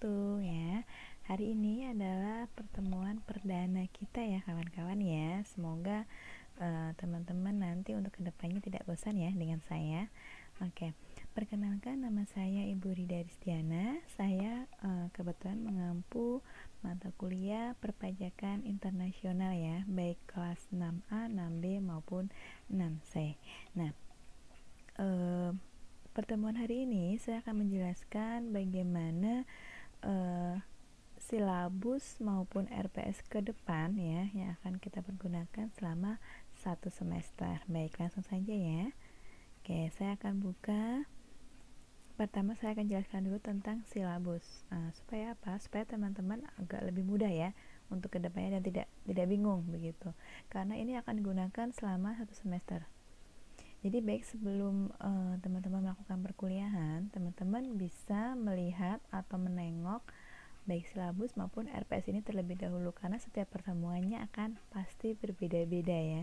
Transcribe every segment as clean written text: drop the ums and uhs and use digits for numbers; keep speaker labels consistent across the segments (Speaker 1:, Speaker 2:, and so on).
Speaker 1: wabarakatuh ya. Hari ini adalah pertemuan perdana kita ya kawan-kawan ya. Semoga teman-teman nanti untuk kedepannya tidak bosan ya dengan saya. Oke, perkenalkan nama saya Ibu Rida Ristiana. Saya kebetulan mengampu mata kuliah perpajakan internasional ya, baik kelas 6A, 6B maupun 6C. Nah, pertemuan hari ini saya akan menjelaskan bagaimana silabus maupun RPS ke depan ya yang akan kita pergunakan selama satu semester. Baik, langsung saja ya. Oke, saya akan buka. Pertama saya akan jelaskan dulu tentang silabus. Supaya apa? Supaya teman-teman agak lebih mudah ya untuk kedepannya dan tidak bingung begitu. Karena ini akan digunakan selama satu semester. Jadi baik sebelum teman-teman melakukan perkuliahan, teman-teman bisa melihat atau menengok baik silabus maupun RPS ini terlebih dahulu karena setiap pertemuannya akan pasti berbeda-beda ya.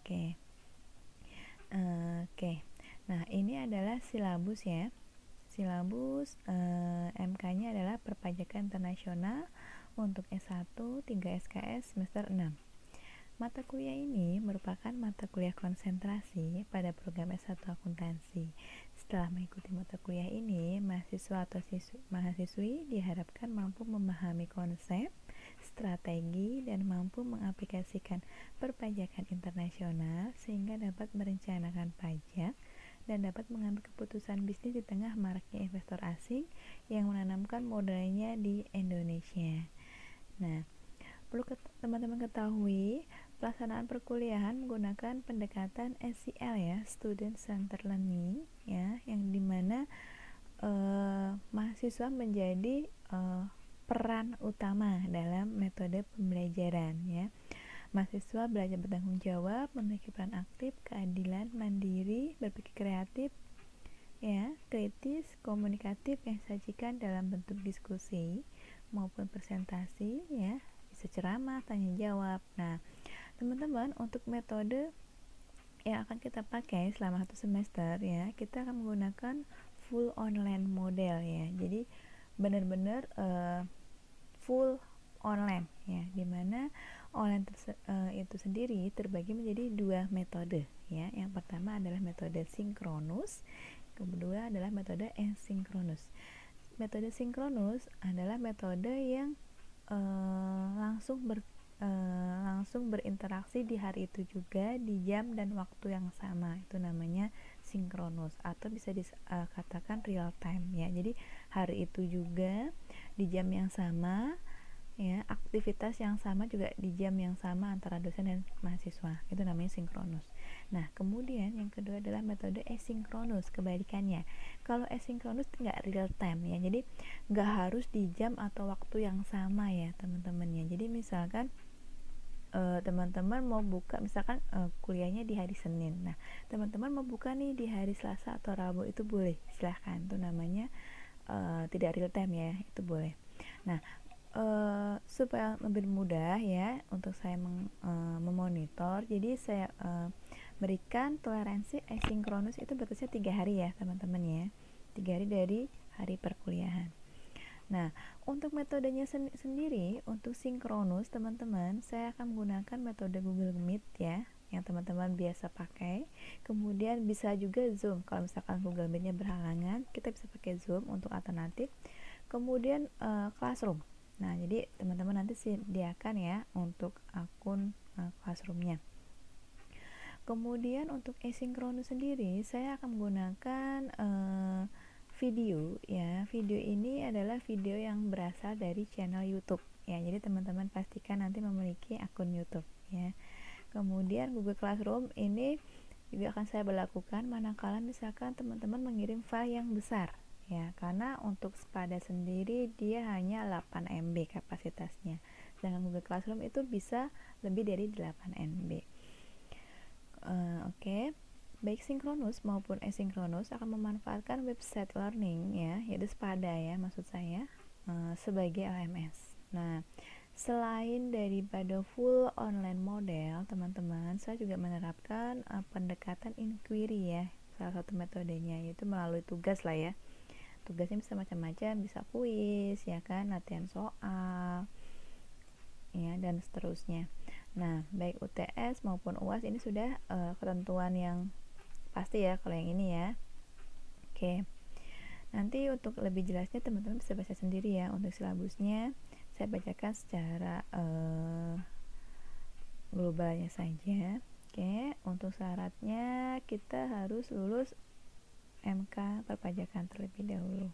Speaker 1: Oke. Nah, ini adalah silabus ya. Silabus MK-nya adalah perpajakan internasional untuk S1, 3 SKS semester 6. Mata kuliah ini merupakan mata kuliah konsentrasi pada program S1 akuntansi. Setelah mengikuti mata kuliah ini, mahasiswa atau mahasiswi diharapkan mampu memahami konsep, strategi, dan mampu mengaplikasikan perpajakan internasional sehingga dapat merencanakan pajak dan dapat mengambil keputusan bisnis di tengah maraknya investor asing yang menanamkan modalnya di Indonesia. Nah, perlu teman-teman ketahui pelaksanaan perkuliahan menggunakan pendekatan SCL ya, Student Centered Learning ya, yang dimana mahasiswa menjadi peran utama dalam metode pembelajaran ya. Mahasiswa belajar bertanggung jawab, memiliki peran aktif, keadilan, mandiri, berpikir kreatif ya, kritis, komunikatif yang disajikan dalam bentuk diskusi maupun presentasi ya, bisa ceramah, tanya jawab. Nah, teman-teman, untuk metode yang akan kita pakai selama satu semester ya, kita akan menggunakan full online model ya. Jadi benar-benar full online ya, dimana online itu sendiri terbagi menjadi dua metode ya. Yang pertama adalah metode sinkronus, kedua adalah metode asinkronus. Metode sinkronus adalah metode yang langsung berinteraksi di hari itu juga di jam dan waktu yang sama, itu namanya sinkronus atau bisa dikatakan real time ya. Jadi hari itu juga di jam yang sama ya, aktivitas yang sama juga di jam yang sama antara dosen dan mahasiswa, itu namanya sinkronus. Nah, kemudian yang kedua adalah metode asinkronus, kebalikannya. Kalau asinkronus nggak real time ya, jadi nggak harus di jam atau waktu yang sama ya teman-temannya. Jadi misalkan teman-teman mau buka misalkan kuliahnya di hari Senin, nah teman-teman mau buka nih di hari Selasa atau Rabu, itu boleh, silahkan, itu namanya tidak real time ya, itu boleh. Nah, supaya lebih mudah ya untuk saya memonitor, jadi saya berikan toleransi asinkronus itu batasnya 3 hari ya teman-teman ya, 3 hari dari hari perkuliahan. Nah, untuk metodenya sendiri untuk sinkronus teman-teman, saya akan menggunakan metode Google Meet ya, yang teman-teman biasa pakai. Kemudian bisa juga Zoom, kalau misalkan Google Meet-nya berhalangan, kita bisa pakai Zoom untuk alternatif. Kemudian Classroom. Nah, jadi teman-teman nanti sediakan ya untuk akun Classroom-nya. Kemudian untuk asinkronus sendiri, saya akan menggunakan video ya. Video ini adalah video yang berasal dari channel YouTube ya. Jadi teman-teman pastikan nanti memiliki akun YouTube ya. Kemudian Google Classroom ini juga akan saya berlakukan manakala misalkan teman-teman mengirim file yang besar ya, karena untuk Spada sendiri dia hanya 8 MB kapasitasnya, sedangkan Google Classroom itu bisa lebih dari 8 MB. Oke. Baik sinkronus maupun asinkronus akan memanfaatkan website learning ya, yaitu Spada ya maksud saya, sebagai LMS. Nah, selain daripada full online model teman-teman, saya juga menerapkan pendekatan inquiry ya, salah satu metodenya, yaitu melalui tugas lah ya. tugasnya bisa macam-macam, bisa kuis ya kan, latihan soal ya, dan seterusnya. Nah, baik UTS maupun UAS ini sudah ketentuan yang pasti ya kalau yang ini ya. Oke. Nanti untuk lebih jelasnya teman-teman bisa baca sendiri ya. Untuk silabusnya saya bacakan secara globalnya saja. Oke, untuk syaratnya kita harus lulus MK perpajakan terlebih dahulu.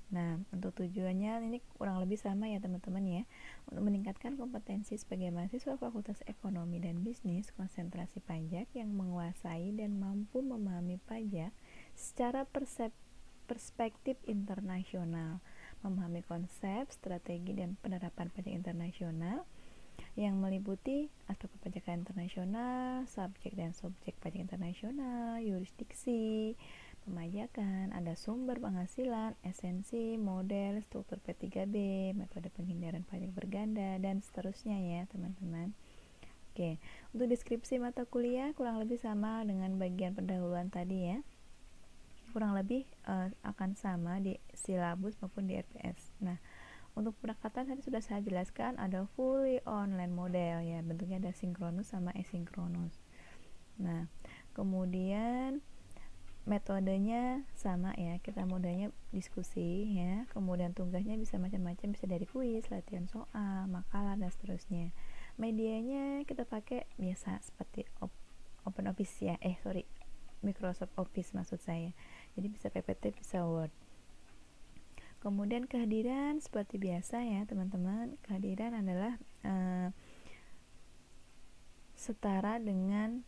Speaker 1: Nah, untuk tujuannya ini kurang lebih sama ya teman-teman ya. Untuk meningkatkan kompetensi sebagai mahasiswa Fakultas Ekonomi dan Bisnis, konsentrasi pajak yang menguasai dan mampu memahami pajak secara perspektif internasional, memahami konsep, strategi, dan penerapan pajak internasional yang meliputi aspek perpajakan internasional, subjek dan subjek pajak internasional, yurisdiksi, pemajakan, ada sumber penghasilan, esensi, model, struktur P3B, metode penghindaran pajak berganda, dan seterusnya ya teman-teman. Oke, untuk deskripsi mata kuliah kurang lebih sama dengan bagian pendahuluan tadi ya. Kurang lebih akan sama di silabus maupun di RPS. Nah, untuk pendekatan tadi sudah saya jelaskan, ada fully online model ya, bentuknya ada sinkronus sama asinkronus. Nah, kemudian metodenya sama ya, kita modalnya diskusi ya, kemudian tugasnya bisa macam-macam, bisa dari kuis, latihan soal, makalah, dan seterusnya. Medianya kita pakai biasa seperti Open Office ya, Microsoft Office maksud saya, jadi bisa PPT, bisa Word. Kemudian kehadiran seperti biasa ya teman-teman, kehadiran adalah setara dengan,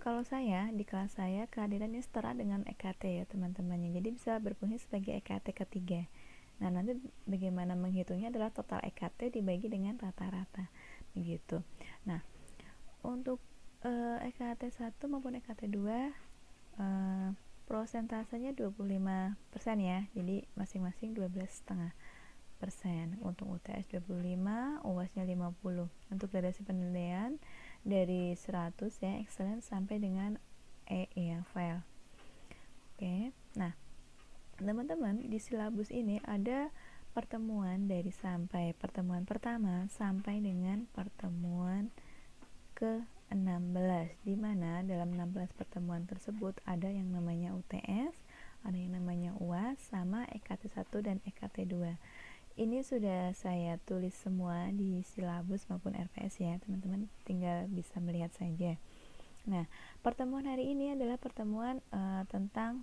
Speaker 1: kalau saya di kelas saya kehadirannya setara dengan EKT ya teman-temannya, jadi bisa berfungsi sebagai EKT ketiga. Nah, nanti bagaimana menghitungnya adalah total EKT dibagi dengan rata-rata begitu. Nah, untuk EKT 1 maupun EKT 2 prosentasenya 25% ya, jadi masing-masing 12,5%. Untuk UTS 25, UASnya 50. Untuk gradasi penilaian dari 100 ya, excellent sampai dengan E ya, fail. Oke. Nah, teman-teman, di silabus ini ada pertemuan dari sampai pertemuan pertama sampai dengan pertemuan ke-16, di mana dalam 16 pertemuan tersebut ada yang namanya UTS, ada yang namanya UAS, sama EKT 1 dan EKT 2. Ini sudah saya tulis semua di silabus maupun RPS ya, teman-teman tinggal bisa melihat saja. Nah, pertemuan hari ini adalah pertemuan tentang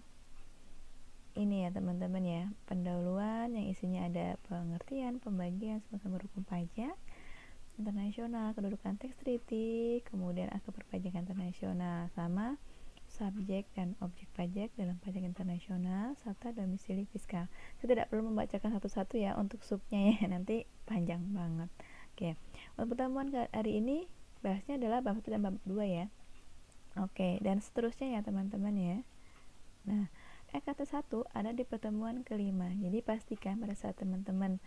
Speaker 1: ini ya teman-teman ya, pendahuluan yang isinya ada pengertian, pembagian, sama-sama hukum pajak internasional, kedudukan tax treaty, kemudian aspek perpajakan internasional, sama subjek dan objek pajak dalam pajak internasional, serta domisili fiskal. Saya tidak perlu membacakan satu-satu ya untuk subnya ya, nanti panjang banget. Oke, untuk pertemuan hari ini bahasnya adalah bab 1 dan bab 2 ya. Oke, dan seterusnya ya teman-teman ya. Nah, EKT 1 ada di pertemuan kelima. Jadi pastikan pada saat teman-teman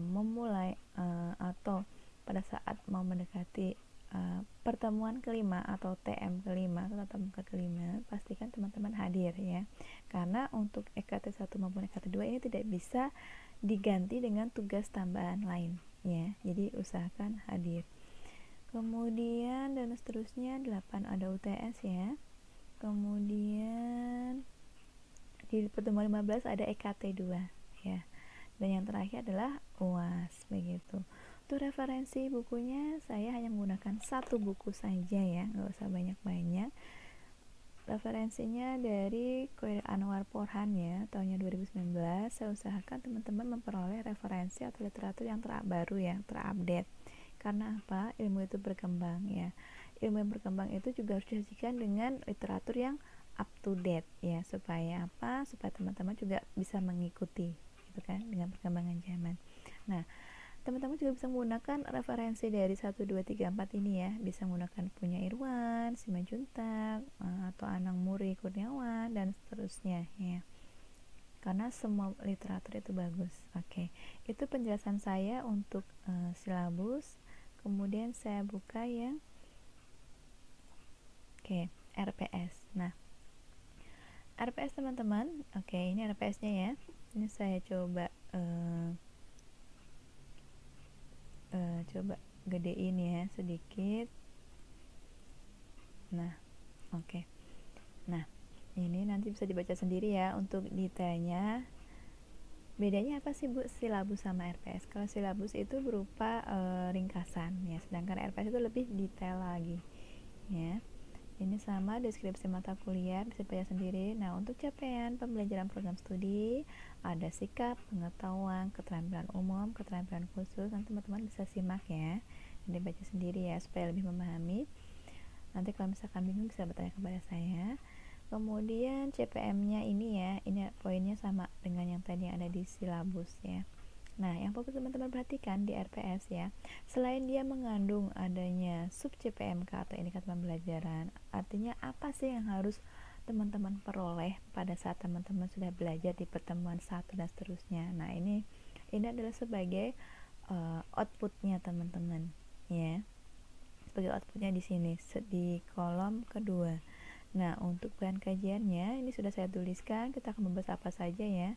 Speaker 1: memulai atau pada saat mau mendekati pertemuan kelima atau TM kelima atau tatap muka kelima, pastikan teman-teman hadir ya, karena untuk EKT 1 maupun EKT 2 ini tidak bisa diganti dengan tugas tambahan lain ya, jadi usahakan hadir. Kemudian dan seterusnya 8 ada UTS ya, kemudian di pertemuan 15 ada EKT 2 ya, dan yang terakhir adalah UAS begitu. Untuk referensi bukunya saya hanya menggunakan satu buku saja ya, nggak usah banyak-banyak. Referensinya dari Koir Anwar Porhan ya, tahunnya 2019. Saya usahakan teman-teman memperoleh referensi atau literatur yang terbaru ya, terupdate. Karena apa? Ilmu itu berkembang ya. Ilmu yang berkembang itu juga harus disajikan dengan literatur yang up to date ya, supaya apa? Supaya teman-teman juga bisa mengikuti gitu kan dengan perkembangan zaman. Nah, teman-teman juga bisa menggunakan referensi dari 1, 2, 3, 4 ini ya, bisa menggunakan punya Irwan, Simanjuntak, atau Anang Muri Kurniawan, dan seterusnya ya, karena semua literatur itu bagus. Oke, itu penjelasan saya untuk silabus. Kemudian saya buka yang RPS. Nah, RPS teman-teman. Oke, ini RPS-nya ya. Ini saya coba coba gedein ya sedikit. Nah, oke. Nah, ini nanti bisa dibaca sendiri ya untuk detailnya. Bedanya apa sih Bu silabus sama RPS? Kalau silabus itu berupa ringkasan ya, sedangkan RPS itu lebih detail lagi ya. Ini sama deskripsi mata kuliah bisa baca sendiri. Nah, untuk capaian pembelajaran program studi ada sikap, pengetahuan, keterampilan umum, keterampilan khusus. Nanti teman-teman bisa simak ya. Nanti baca sendiri ya supaya lebih memahami. Nanti kalau misalkan bingung bisa bertanya kepada saya. Kemudian CPM-nya ini ya, ini poinnya sama dengan yang tadi yang ada di silabus ya. Nah, yang perlu teman-teman perhatikan di RPS ya, selain dia mengandung adanya sub CPMK atau indikator pembelajaran, artinya apa sih yang harus teman-teman peroleh pada saat teman-teman sudah belajar di pertemuan 1 dan seterusnya. Nah, ini adalah sebagai outputnya teman-teman ya. Sebagai outputnya di sini di kolom kedua. Nah, untuk bahan kajiannya ini sudah saya tuliskan, kita akan membahas apa saja ya.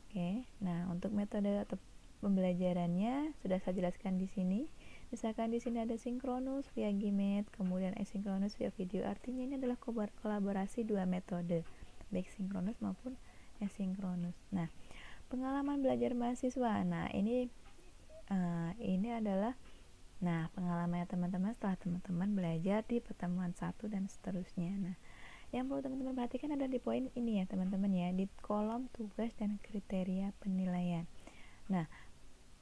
Speaker 1: Oke. Nah, untuk metode atau pembelajarannya sudah saya jelaskan di sini. Misalkan di sini ada sinkronus via Gmeet, kemudian asinkronus via video. Artinya ini adalah kolaborasi dua metode, baik sinkronus maupun asinkronus. Nah, pengalaman belajar mahasiswa. Nah, ini adalah pengalamannya teman-teman setelah teman-teman belajar di pertemuan 1 dan seterusnya. Nah, yang perlu teman-teman perhatikan ada di poin ini ya teman-teman ya, di kolom tugas dan kriteria penilaian. Nah,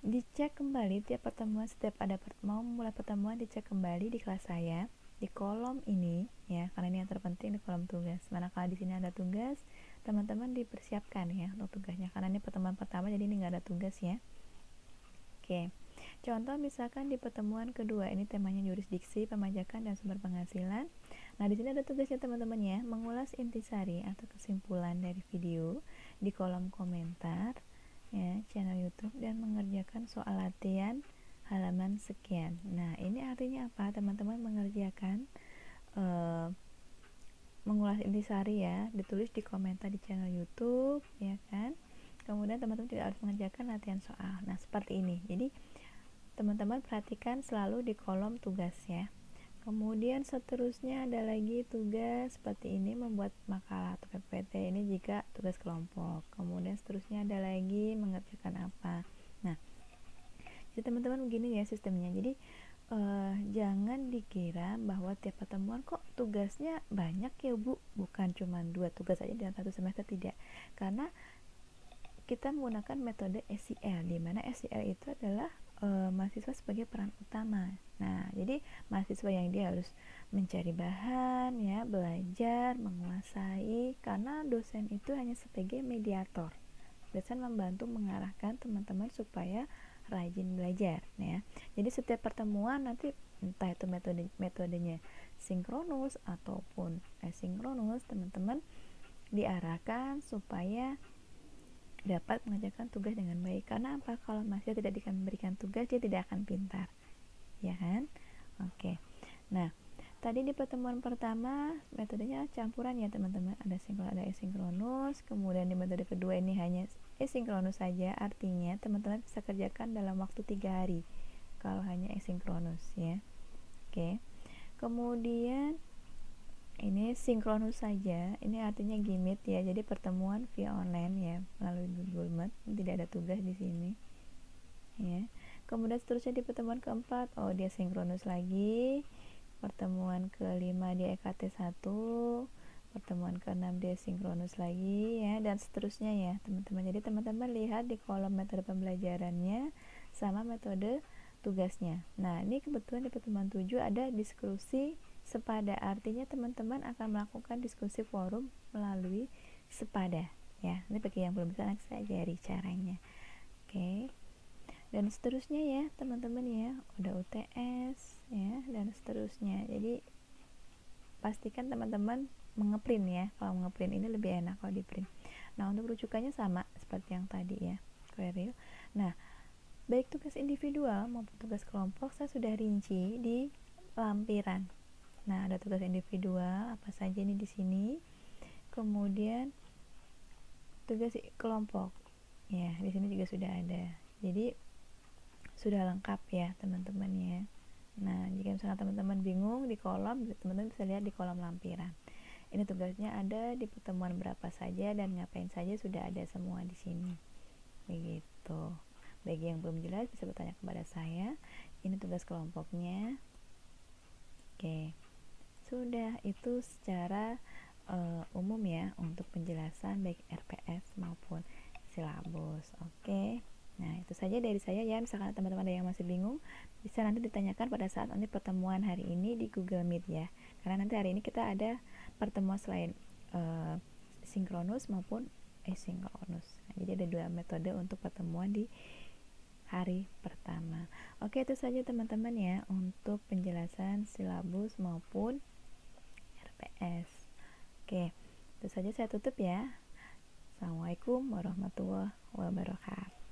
Speaker 1: dicek kembali tiap pertemuan, setiap ada mau mulai pertemuan dicek kembali di kelas saya di kolom ini ya, karena ini yang terpenting di kolom tugas. Manakala di sini ada tugas, teman-teman dipersiapkan ya untuk tugasnya, karena ini pertemuan pertama jadi ini nggak ada tugas ya. Oke. Contoh misalkan di pertemuan kedua, ini temanya jurisdiksi, pemajakan, dan sumber penghasilan. Nah, di sini ada tugasnya teman-teman ya, mengulas intisari atau kesimpulan dari video di kolom komentar ya, channel YouTube, dan mengerjakan soal latihan halaman sekian. Nah, ini artinya apa? Teman-teman mengerjakan mengulas intisari ya, ditulis di komentar di channel YouTube ya kan. Kemudian teman-teman juga harus mengerjakan latihan soal. Nah, seperti ini. Jadi teman-teman perhatikan selalu di kolom tugas ya. Kemudian seterusnya ada lagi tugas seperti ini, membuat makalah atau PPT, ini jika tugas kelompok. Kemudian seterusnya ada lagi mengerjakan apa. Nah, jadi teman-teman begini ya sistemnya. Jadi jangan dikira bahwa tiap pertemuan kok tugasnya banyak ya Bu, bukan cuma 2 tugas aja dalam 1 semester, tidak. Karena kita menggunakan metode SEL, di mana SEL itu adalah mahasiswa sebagai peran utama. Nah, jadi mahasiswa yang dia harus mencari bahan ya, belajar, menguasai, karena dosen itu hanya sebagai mediator. Dosen membantu mengarahkan teman-teman supaya rajin belajar ya. Jadi setiap pertemuan nanti entah itu metodenya sinkronus ataupun asinkronus, teman-teman diarahkan supaya dapat mengerjakan tugas dengan baik. Karena apa? Kalau mahasiswa tidak diberikan tugas, dia tidak akan pintar, ya kan? Oke. Nah, tadi di pertemuan pertama metodenya campuran ya teman-teman, ada sinkronus ada asinkronus. Kemudian di metode kedua ini hanya asinkronus saja, artinya teman-teman bisa kerjakan dalam waktu 3 hari kalau hanya asinkronus ya. Oke. Kemudian ini sinkronus saja, ini artinya Gmeet ya, jadi pertemuan via online ya, melalui Google Meet, tidak ada tugas di sini ya. Kemudian seterusnya di pertemuan keempat, dia sinkronus lagi. Pertemuan kelima dia EKT 1, pertemuan keenam dia sinkronus lagi ya, dan seterusnya ya teman-teman. Jadi teman-teman lihat di kolom metode pembelajarannya sama metode tugasnya. Nah, ini kebetulan di pertemuan 7 ada diskusi sepada, artinya teman-teman akan melakukan diskusi forum melalui sepada ya. Ini bagi yang belum bisa, nanti saya ajari caranya. Oke. Dan seterusnya ya teman-teman ya, udah UTS ya, dan seterusnya. Jadi pastikan teman-teman mengeprint ya. Kalau mengeprint ini lebih enak kalau di print. Nah, untuk rujukannya sama seperti yang tadi ya, Queryl. Nah, baik tugas individual maupun tugas kelompok saya sudah rinci di lampiran. Nah, ada tugas individual apa saja ini di sini. kemudian tugas kelompok. Ya, di sini juga sudah ada. Jadi sudah lengkap ya teman-teman ya. Nah, jika misalnya teman-teman bingung di kolom, teman-teman bisa lihat di kolom lampiran. Ini tugasnya ada di pertemuan berapa saja dan ngapain saja, sudah ada semua di sini. Begitu. Bagi yang belum jelas bisa bertanya kepada saya. Ini tugas kelompoknya. Oke. Sudah, itu secara umum ya untuk penjelasan baik RPS maupun silabus. Oke. Nah, itu saja dari saya ya. Misalkan teman-teman ada yang masih bingung, bisa nanti ditanyakan pada saat nanti pertemuan hari ini di Google Meet ya. Karena nanti hari ini kita ada pertemuan selain sinkronus maupun asinkronus. Nah, jadi ada 2 metode untuk pertemuan di hari pertama. Oke, itu saja teman-teman ya untuk penjelasan silabus maupun RPS. Oke, itu saja saya tutup ya. Assalamualaikum warahmatullahi wabarakatuh.